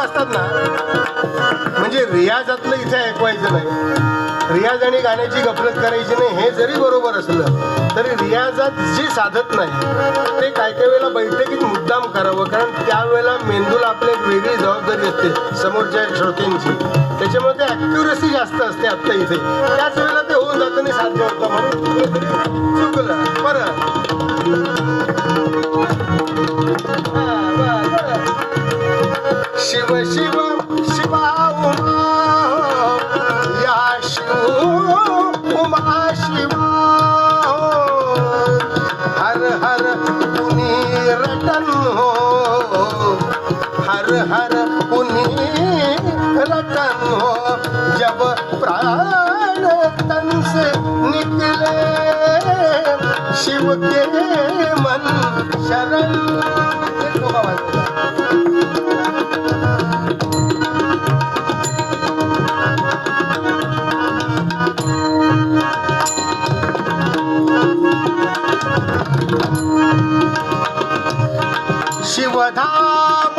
असतात ना, म्हणजे रियाजातलं इथे ऐकवायचं नाही, रियाज आणि गाण्याची गफलत करायची नाही. हे जरी बरोबर असलं तरी रियाजात जे साधत नाही ते काय काय वेळेला बैठकीत मुद्दाम करावं, कारण त्यावेळेला मेंदूला आपली एक वेगळी जबाबदारी असते समोरच्या श्रोत्यांची. त्याच्यामुळे ते ॲक्युरेसी जास्त असते आत्ता इथे. त्याच वेळेला ते होऊन जातं आणि साध्य होतं, म्हणून चुकलं. परत शिव शिव शिवा उमा, या शिव उमा शिवा, हर हर पुनी रटन हो, हर हर पुनी रटन हो, जब प्राण तन से निकले, शिव के मन शरण. शिवधाम